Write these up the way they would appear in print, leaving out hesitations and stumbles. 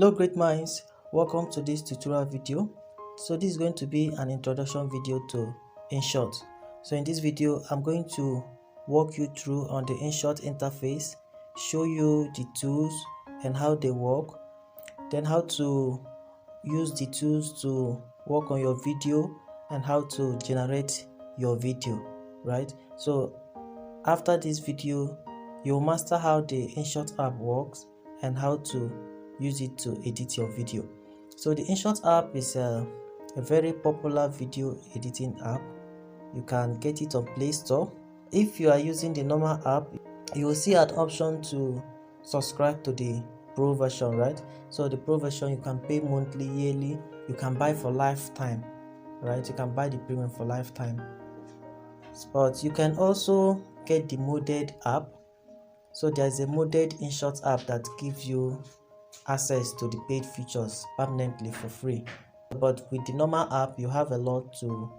Hello great minds, welcome to this tutorial video. So this is going to be an introduction video to Inshot. So in this video I'm going to walk you through on the Inshot interface, show you the tools and how they work, then how to use the tools to work on your video and how to generate your video, right? So after this video you'll master how the Inshot app works and how to use it to edit your video. So the Inshot app is a very popular video editing app. You can get it on Play Store. If you are using the normal app, you will see an option to subscribe to the Pro version, right? So the Pro version you can pay monthly, yearly, you can buy for lifetime, right? You can buy the premium for lifetime. But you can also get the modded app. So there's a modded Inshot app that gives you access to the paid features permanently for free. But with the normal app you have a lot to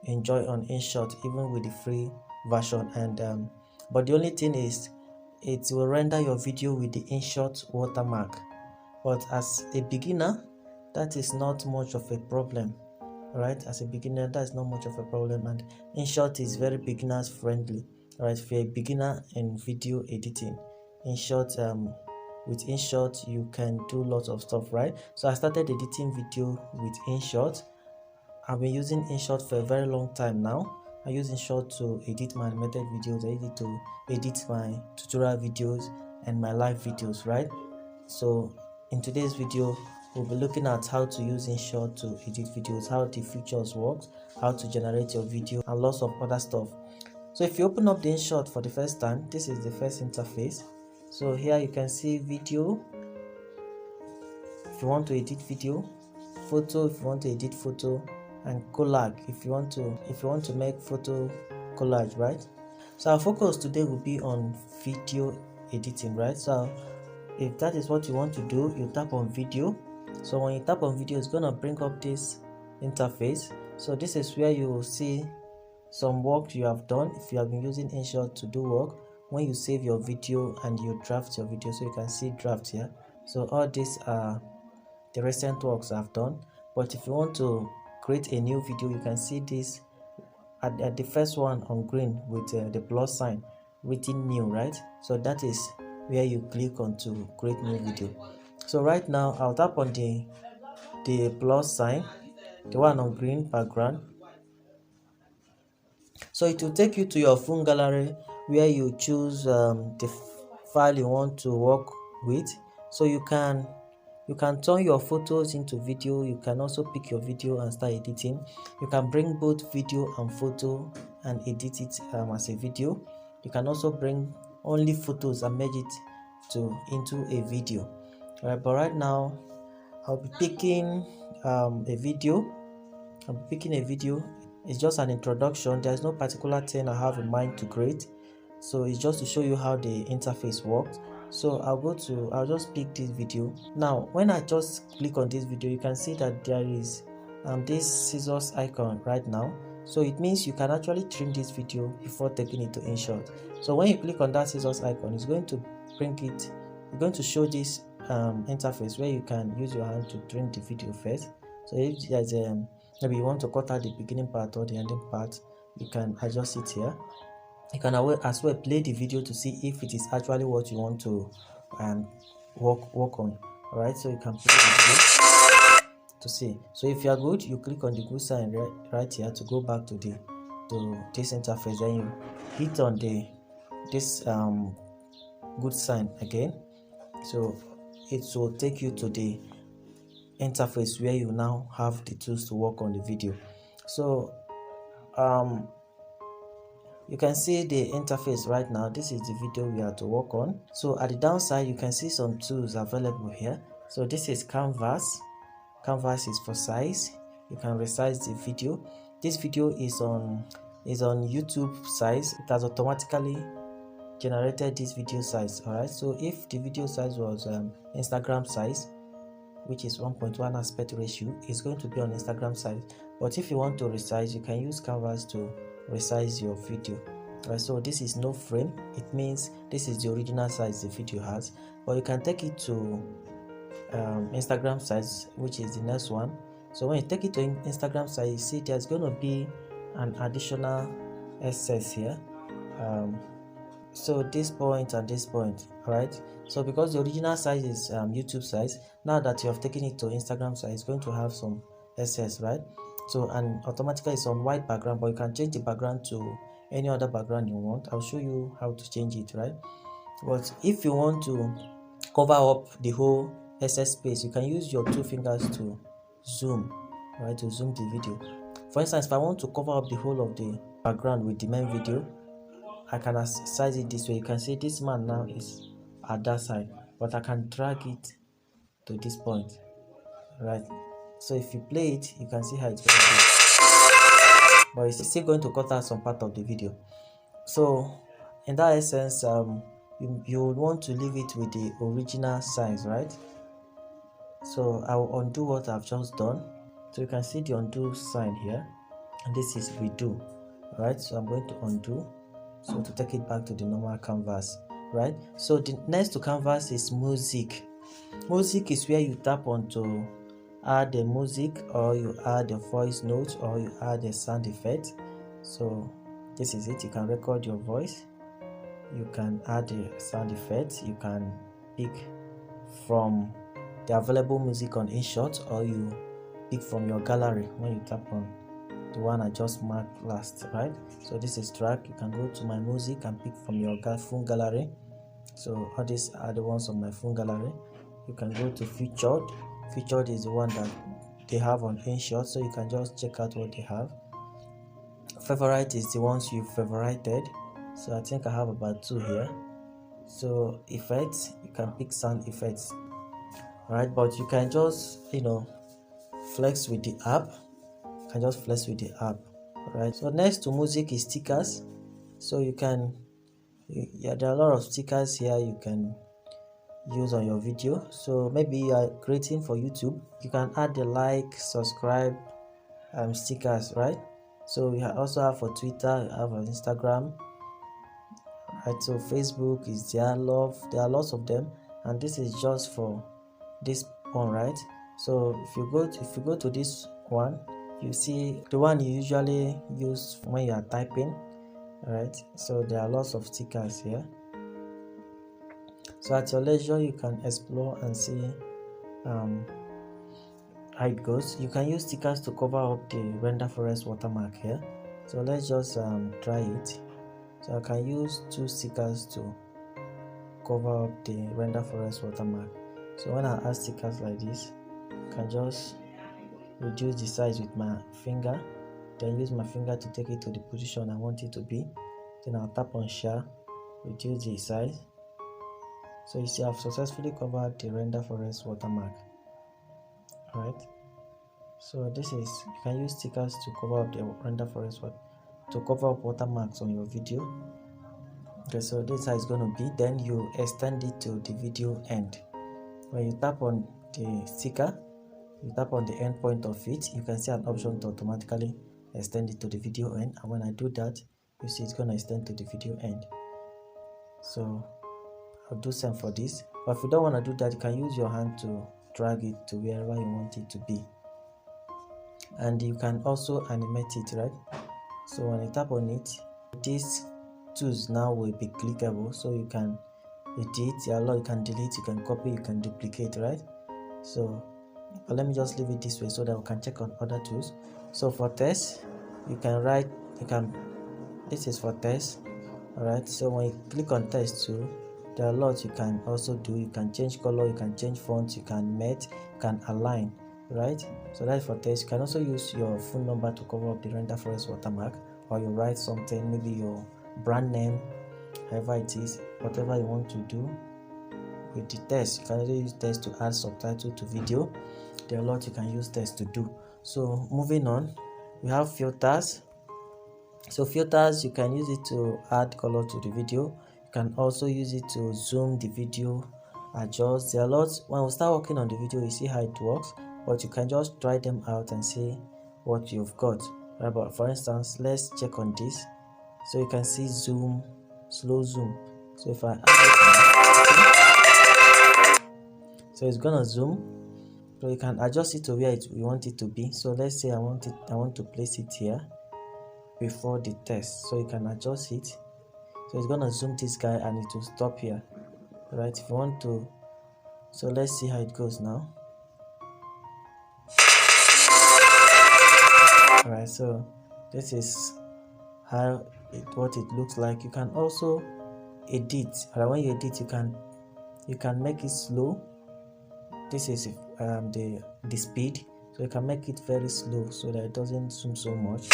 enjoy on Inshot, even with the free version. And but the only thing is it will render your video with the Inshot watermark. But as a beginner, that is not much of a problem, right? As a beginner, that's not much of a problem, and Inshot is very beginners friendly, right? If you're a beginner in video editing, with Inshot you can do lots of stuff, right? So I started editing video with Inshot. I've been using Inshot for a very long time now. I use Inshot to edit my animated videos, I use it to edit my tutorial videos and my live videos, right? So in today's video we'll be looking at how to use Inshot to edit videos, how the features works, how to generate your video, and lots of other stuff. So if you open up the Inshot for the first time, this is the first interface. So here you can see video if you want to edit video, photo if you want to edit photo, and collage if you want to make photo collage, right? So our focus today will be on video editing, right? So if that is what you want to do, you tap on video. So when you tap on video, it's gonna bring up this interface. So this is where you will see some work you have done if you have been using Inshot to do work. When you save your video and you draft your video, so you can see draft here. So all these are the recent works I've done. But if you want to create a new video, you can see this at the first one on green with the plus sign written new, right? So that is where you click on to create new video. So right now I'll tap on the plus sign, the one on green background. So it will take you to your phone gallery where you choose the file you want to work with. So you can turn your photos into video. You can also pick your video and start editing. You can bring both video and photo and edit it as a video. You can also bring only photos and merge it into a video. Alright, but right now I'll be picking a video. It's just an introduction. There's no particular thing I have in mind to create, so it's just to show you how the interface works. So I'll just pick this video. Now when I just click on this video, you can see that there is this scissors icon right now. So it means you can actually trim this video before taking it to Inshot. So when you click on that scissors icon, it's going to show this interface where you can use your hand to trim the video first. So if there's maybe you want to cut out the beginning part or the ending part, you can adjust it here. You can as well play the video to see if it is actually what you want to work on. Alright, so you can play the video to see. So if you are good, you click on the good sign right here to go back to this interface. Then you hit on this good sign again. So it will take you to the interface where you now have the tools to work on the video. So you can see the interface right now. This is the video we are to work on. So at the downside you can see some tools available here. So this is canvas. Canvas is for size. You can resize the video. This video is on YouTube size. It has automatically generated this video size. Alright, so if the video size was Instagram size, which is 1.1 aspect ratio, is going to be on Instagram size. But if you want to resize, you can use canvas to resize your video. Right, so this is no frame. It means this is the original size the video has, but you can take it to Instagram size, which is the next one. So when you take it to Instagram size, you see there's going to be an additional SS here. So this point and this point, all right? So because the original size is YouTube size, now that you have taken it to Instagram size, it's going to have some SS, right? So, and automatically it's on white background, but you can change the background to any other background you want. I'll show you how to change it, right? But if you want to cover up the whole SS space, you can use your two fingers to zoom, right? To zoom the video. For instance, if I want to cover up the whole of the background with the main video, I can size it this way. You can see this man now is at that side, but I can drag it to this point, right? So if you play it, you can see how it's going to be, but it's still going to cut out some part of the video. So in that essence, you would want to leave it with the original size, right? So I'll undo what I've just done. So you can see the undo sign here, and this is redo, right? So I'm going to undo, so to take it back to the normal canvas, right? So the next to canvas is music. Music is where you tap on to add the music, or you add the voice notes, or you add the sound effect. So this is it. You can record your voice, you can add the sound effects, you can pick from the available music on Inshot, or you pick from your gallery when you tap on the one I just marked last, right? So this is track. You can go to my music and pick from your phone gallery. So all these are the ones on my phone gallery. You can go to featured. Featured is the one that they have on Inshot, so you can just check out what they have. Favorite is the ones you favorited, so I think I have about 2 here. So effects, you can pick sound effects, right? But you can just flex with the app. You can just flex with the app, right? So next to music is stickers. So you can there are a lot of stickers here you can use on your video. So maybe you are creating for YouTube, you can add the like, subscribe stickers, right? So we also have for Twitter, you have on Instagram, right? So Facebook is there, there are lots of them, and this is just for this one, right? So if you go to this one, you see the one you usually use when you are typing, right? So there are lots of stickers here. So at your leisure, you can explore and see how it goes. You can use stickers to cover up the render forest watermark here. So let's just try it. So I can use 2 stickers to cover up the render forest watermark. So when I add stickers like this, I can just reduce the size with my finger, then use my finger to take it to the position I want it to be. Then I'll tap on share, reduce the size. So you see I've successfully covered the render forest watermark. Alright, so this is, you can use stickers to cover up the render forest to cover up watermarks on your video. Okay, so this is how it's going to be. Then you extend it to the video end. When you tap on the sticker, you tap on the end point of it, you can see an option to automatically extend it to the video end, and when I do that, you see it's going to extend to the video end. So I'll do same for this, but if you don't want to do that, you can use your hand to drag it to wherever you want it to be, and you can also animate it, right? So when you tap on it, these tools now will be clickable, so you can edit, you can delete, you can copy, you can duplicate, right? So but let me just leave it this way so that we can check on other tools. So for text, you can write, this is for text. All right, so when you click on text too, there are lots you can also do. You can change color, you can change font, you can mate, you can align, right? So that's for text. You can also use your phone number to cover up the render forest watermark, or you write something, maybe your brand name, however it is, whatever you want to do with the text. You can also use text to add subtitle to video. There are a lot you can use text to do. So moving on, we have filters. So filters, you can use it to add color to the video. You can also use it to zoom the video, adjust. There are lots. When we start working on the video, you see how it works, but you can just try them out and see what you've got, right? But for instance, let's check on this. So you can see zoom, slow zoom. So if I add it, So it's gonna zoom. So you can adjust it to where you want it to be. So let's say I want to place it here before the test. So you can adjust it. So it's gonna zoom this guy and it will stop here. Right? If you want to, so let's see how it goes now. Alright, so this is what it looks like. You can also edit. When you edit, you can make it slow. This is the speed, so you can make it very slow so that it doesn't zoom so much.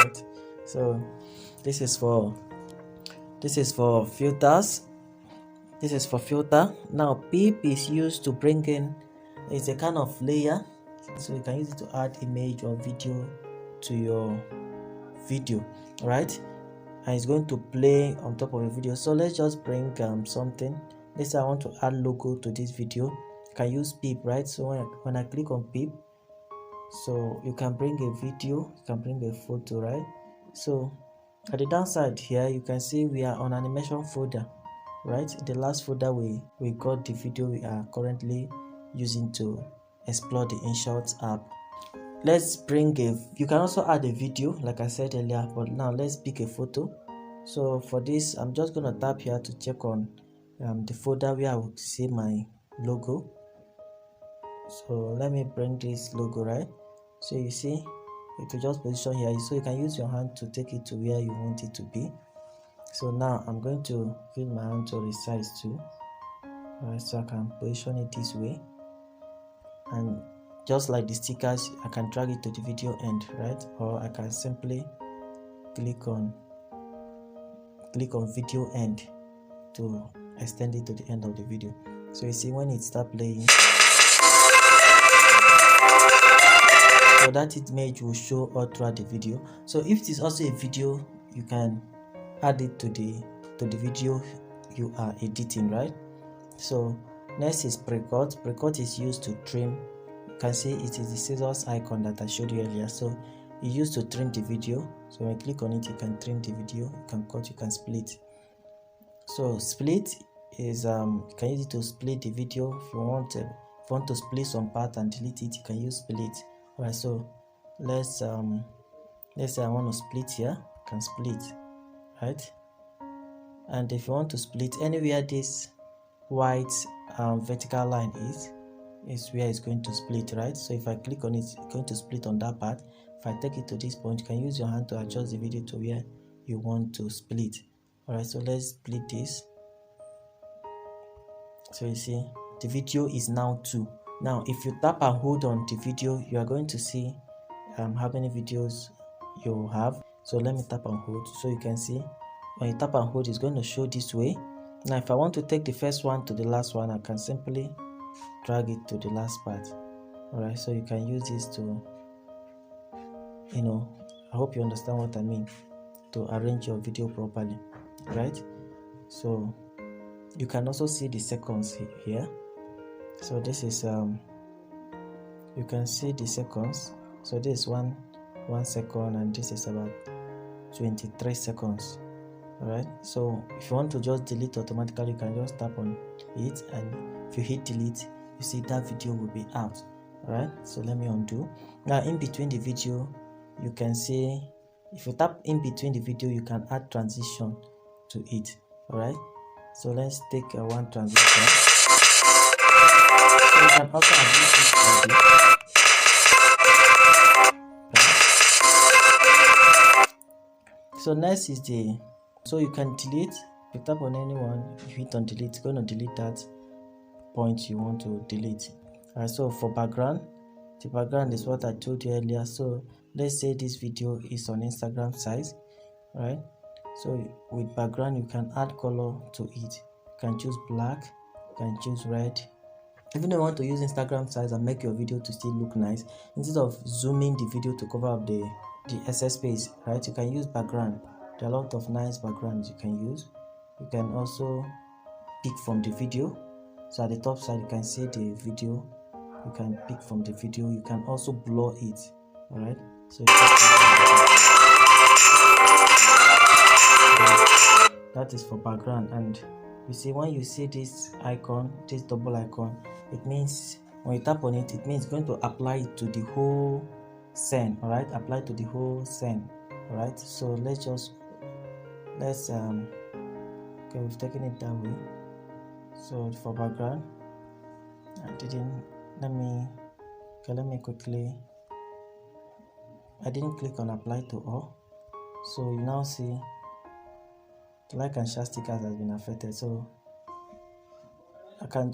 Right? So this is for filters. This is for filter. Now PIP is used to bring in, it's a kind of layer, so you can use it to add image or video to your video, right? And it's going to play on top of a video. So let's just bring something. Let's say I want to add logo to this video. You can use PIP, right? So when I click on PIP, so you can bring a video, you can bring a photo, right? So at the downside here, you can see we are on animation folder, right? The last folder we got the video we are currently using to explore the Inshot app. Let's bring you can also add a video like I said earlier, but now let's pick a photo. So for this, I'm just gonna tap here to check on the folder where I would see my logo. So let me bring this logo, right? So you see it will just position here, so you can use your hand to take it to where you want it to be. So now I'm going to use my hand to resize too. Alright, so I can position it this way, and just like the stickers, I can drag it to the video end, right? Or I can simply click on video end to extend it to the end of the video. So you see when it starts playing, so that image will show all throughout the video. So if it is also a video, you can add it to the video you are editing, right? So next is precut. Precut is used to trim. You can see it is the scissors icon that I showed you earlier. So it's used to trim the video. So when you click on it, you can trim the video, you can cut, you can split. So split is you can use it to split the video. If you want to split some part and delete it, you can use split. Alright, so let's say I want to split here, I can split, right? And if you want to split anywhere this white vertical line is where it's going to split, right? So if I click on it, it's going to split on that part. If I take it to this point, you can use your hand to adjust the video to where you want to split. Alright, so let's split this. So you see the video is now 2. Now if you tap and hold on the video, you are going to see how many videos you have. So let me tap and hold, so you can see when you tap and hold, it's going to show this way. Now if I want to take the first one to the last one, I can simply drag it to the last part. Alright, so you can use this to, I hope you understand what I mean, to arrange your video properly, right? So you can also see the seconds here. So this is you can see the seconds. So this is 1 second, and this is about 23 seconds. Alright, so if you want to just delete automatically, you can just tap on it, and if you hit delete, you see that video will be out. Alright, so let me undo. Now in between the video, you can see, if you tap in between the video, you can add transition to it. Alright, so let's take one transition. So you can also adjust this like this. So next is so you can delete. If you tap on anyone, if you hit on delete, it's going to delete that point you want to delete. Alright, so for background, the background is what I told you earlier. So let's say this video is on Instagram size, right? So with background, you can add color to it. You can choose black, you can choose red. If you don't want to use Instagram size and make your video to still look nice, instead of zooming the video to cover up the excess space, right, you can use background. There are a lot of nice backgrounds you can use. You can also pick from the video. So at the top side, you can see the video. You can pick from the video. You can also blur it. All right. So that is for background. And You see, when you see this icon, this double icon, it means when you tap on it, it means it's going to apply it to the whole scene. All right, apply to the whole scene. All right, so let's okay, we've taken it that way. So for background, let me quickly, I didn't click on apply to all. So you now see the like and share stickers has been affected. So I can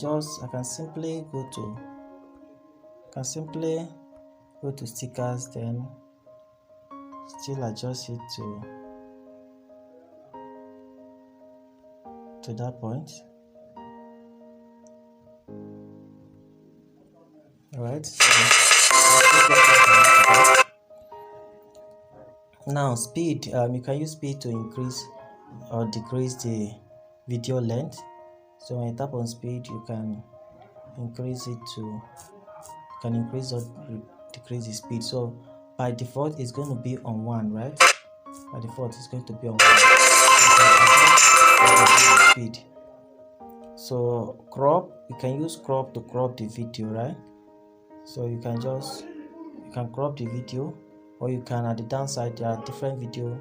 simply go to stickers, then still adjust it to that point. All right, so now speed, you can use speed to increase or decrease the video length. So when you tap on speed, you can increase it to, increase or decrease the speed. So by default it's going to be on 1, right? By default it's going to be on 1. Speed. So crop, you can use crop to crop the video, right? So you can crop the video, or you can, at the downside there are different video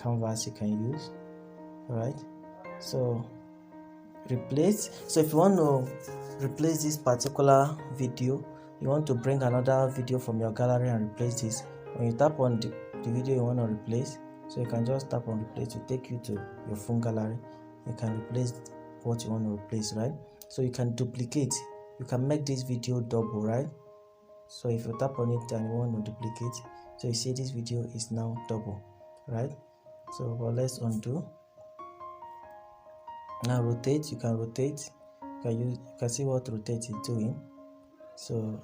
canvas you can use. All right, so replace. So if you want to replace this particular video, you want to bring another video from your gallery and replace this, when you tap on the video you want to replace, so you can just tap on replace to take you to your phone gallery. You can replace what you want to replace, right? So you can duplicate, you can make this video double, right? So if you tap on it and you want to duplicate, so you see this video is now double, right? So well, let's undo. Now rotate, you can rotate, you can see what rotate is doing. So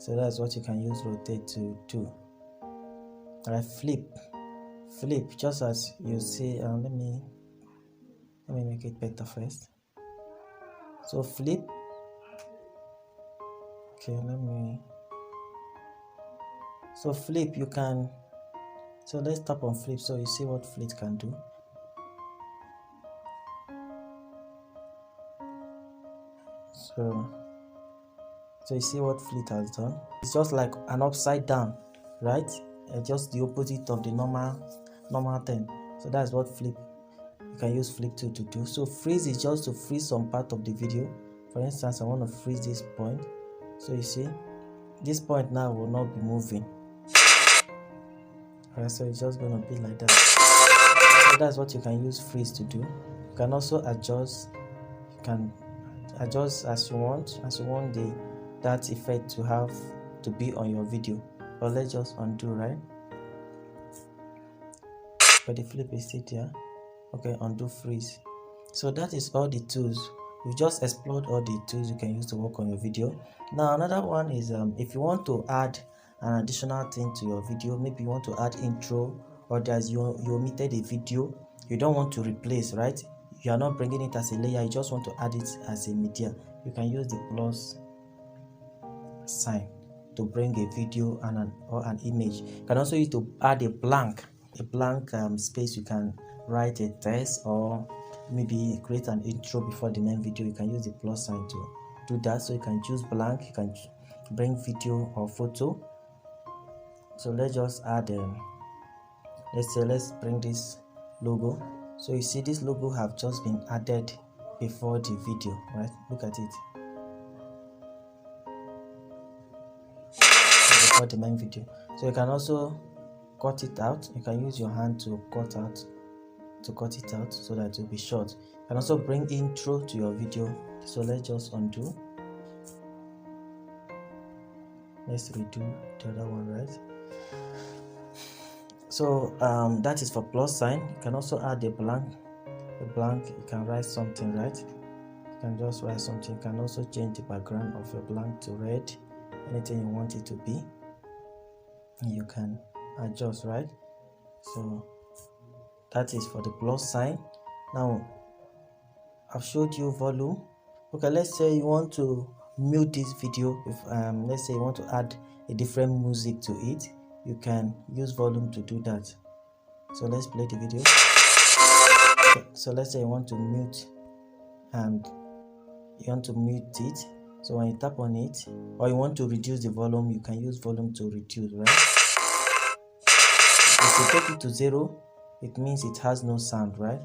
that's what you can use rotate to do. Alright, flip, just as you see. Let me make it better first. So flip, okay, so flip, you can, so let's tap on flip so you see what flip can do. So you see what flip has done. It's just like an upside down, right? Just the opposite of the normal thing. So that's what flip, you can use flip tool to do. So freeze is just to freeze some part of the video. For instance, I want to freeze this point. So you see this point now will not be moving. Alright, so it's just going to be like that. So that's what you can use freeze to do. You can also adjust, you can adjust as you want that effect to be on your video. But let's just undo, right? But the flip is still there. Okay, undo, freeze. So that is all the tools. We just explored all the tools you can use to work on your video. Now another one is if you want to add an additional thing to your video, maybe you want to add intro, or there's you omitted a video you don't want to replace, right? You are not bringing it as a layer, you just want to add it as a media. You can use the plus sign to bring a video or an image. You can also use to add a blank space. You can write a text or maybe create an intro before the main video. You can use the plus sign to do that. So you can choose blank, you can bring video or photo. So let's just add let's bring this logo. So you see this logo have just been added before the video, right? Look at it, before the main video. So you can also cut it out. You can use your hand to cut it out so that it will be short. You can also bring intro to your video. So let's just undo. Let's redo the other one, right? So that is for plus sign. You can also add a blank. You can write something, right? You can just write something. You can also change the background of your blank to red, anything you want it to be. You can adjust, right? So that is for the plus sign. Now I've showed you volume. Okay, let's say you want to mute this video. If let's say you want to add a different music to it, you can use volume to do that. So let's play the video. So let's say you want to mute and you want to mute it. So when you tap on it, or you want to reduce the volume, you can use volume to reduce, right? If you take it to 0, it means it has no sound, right?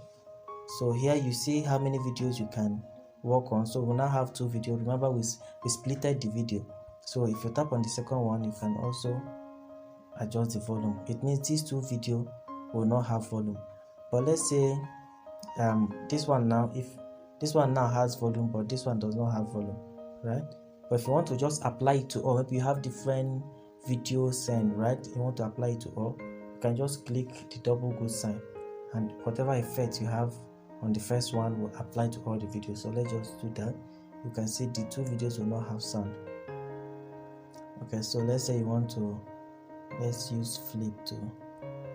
So here you see how many videos you can work on. So we now have 2 videos. Remember, we splitted the video. So if you tap on the second one, you can also adjust the volume. It means these 2 videos will not have volume. But let's say this one now, if this one now has volume but this one does not have volume, right? But if you want to just apply it to all, maybe you have different videos and right, you want to apply it to all, you can just click the double good sign, and whatever effect you have on the first one will apply to all the videos. So let's just do that. You can see the 2 videos will not have sound. Okay, so let's say you want to, let's use flip to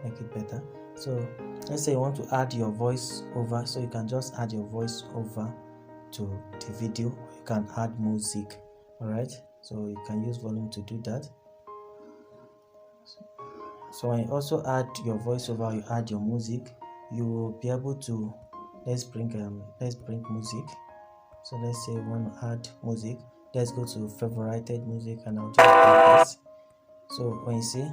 make it better. So let's say you want to add your voice over, so you can just add your voice over to the video. You can add music, all right? So you can use volume to do that. So when you also add your voiceover, you add your music, you will be able to, let's bring music. So let's say we want to add music. Let's go to favorited music and I'll just play this. So when you see,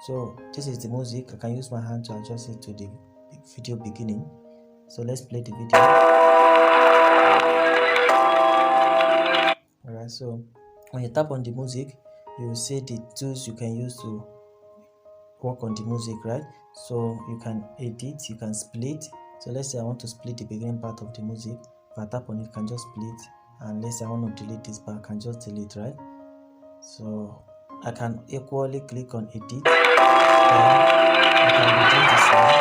so this is the music. I can use my hand to adjust it to the video beginning. So let's play the video. Alright, so when you tap on the music, you will see the tools you can use to work on the music, right? So you can edit, you can split. So let's say I want to split the beginning part of the music. If I tap on it, I can just split. And let's say I want to delete this part, I can just delete, right? So I can equally click on edit. I can reduce the sound.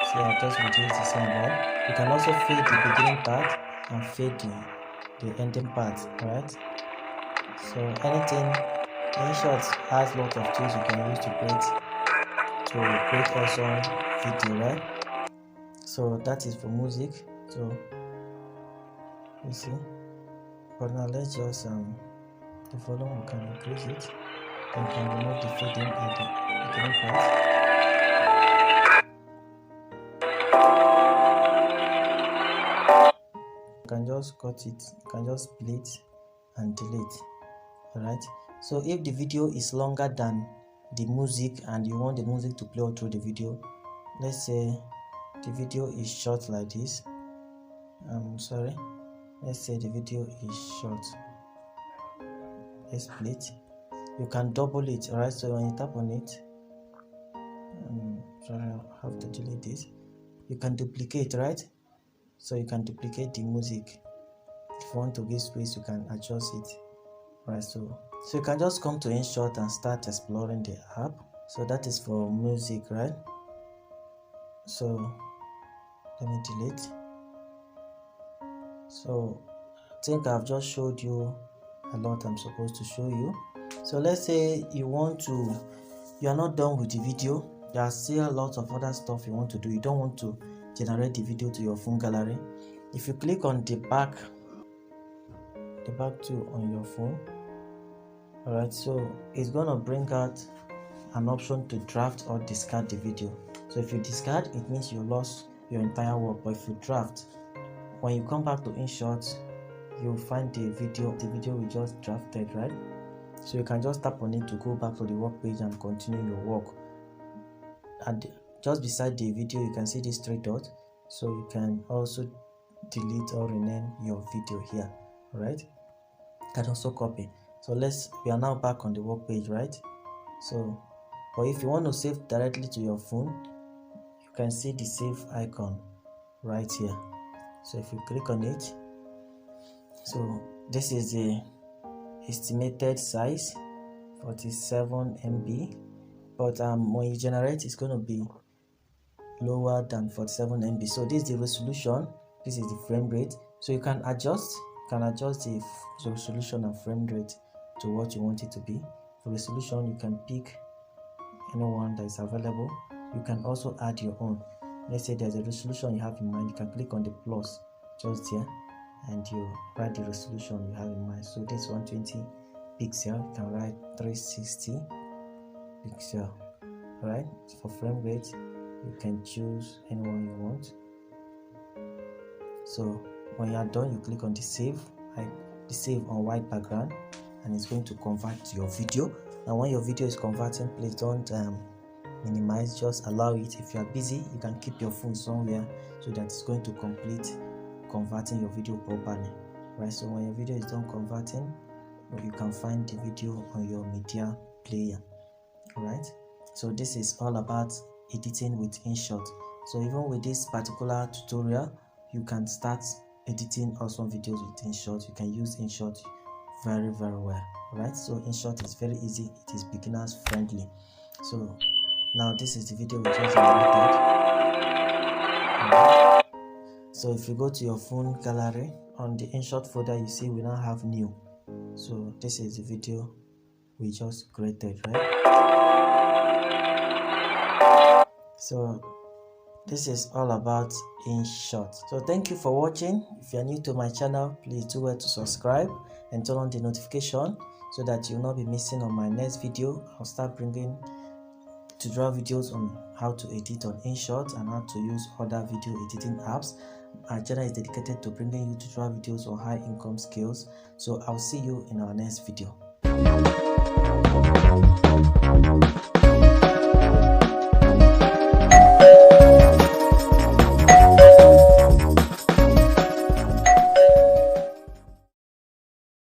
So I'll just reduce the sound, right? You can also fade the beginning part and fade the ending part, right? So anything, Inshot has lots of tools you can use to create awesome video, right? So that is for music. So you see, but now let's just the volume, we can increase it. Then we can remove the fading at the beginning part. You can just cut it, you can just split and delete. Alright, so if the video is longer than the music and you want the music to play all through the video, let's say the video is short like this. Let's say the video is short. Let's split. You can double it, alright? So when you tap on it, I have to delete this. You can duplicate, right? So you can duplicate the music. If you want to give space, you can adjust it. Right, so you can just come to Inshot and start exploring the app. So that is for music, right? So let me delete. So I think I've just showed you a lot I'm supposed to show you. So let's say you are not done with the video. There are still a lot of other stuff you want to do. You don't want to generate the video to your phone gallery. If you click on the back tool on your phone, alright, so it's gonna bring out an option to draft or discard the video. So if you discard, it means you lost your entire work. But if you draft, when you come back to Inshot, you'll find the video we just drafted, right? So you can just tap on it to go back to the work page and continue your work. And just beside the video, you can see this 3 dots. So you can also delete or rename your video here, right? You can also copy. So we are now back on the work page, right? So, or if you want to save directly to your phone, you can see the save icon right here. So if you click on it, so this is the estimated size, 47 MB, but when you generate, it's going to be lower than 47 MB. So this is the resolution, this is the frame rate. So you can adjust the resolution and frame rate to what you want it to be. For resolution, you can pick anyone that is available. You can also add your own. Let's say there's a resolution you have in mind, you can click on the plus just here and you write the resolution you have in mind. So this 120 pixel, you can write 360 pixel. Right? For frame rate, you can choose anyone you want. So when you are done, you click on the save on white background, and it's going to convert to your video. And when your video is converting, please don't minimize, just allow it. If you are busy, you can keep your phone somewhere so that it's going to complete converting your video properly, right? So when your video is done converting, you can find the video on your media player, right? So this is all about editing with Inshot. So even with this particular tutorial, you can start editing awesome videos with Inshot. You can use Inshot very well, right? So Inshot is very easy, it is beginners friendly. So now this is the video we just downloaded. So if you go to your phone gallery, on the Inshot folder, you see we now have new. So this is the video we just created, right? So this is all about Inshot. So thank you for watching. If you are new to my channel, please do well to subscribe and turn on the notification so that you'll not be missing on my next video. I'll start bringing tutorial videos on how to edit on Inshot and how to use other video editing apps. My channel is dedicated to bringing you tutorial videos on high income skills. So I'll see you in our next video.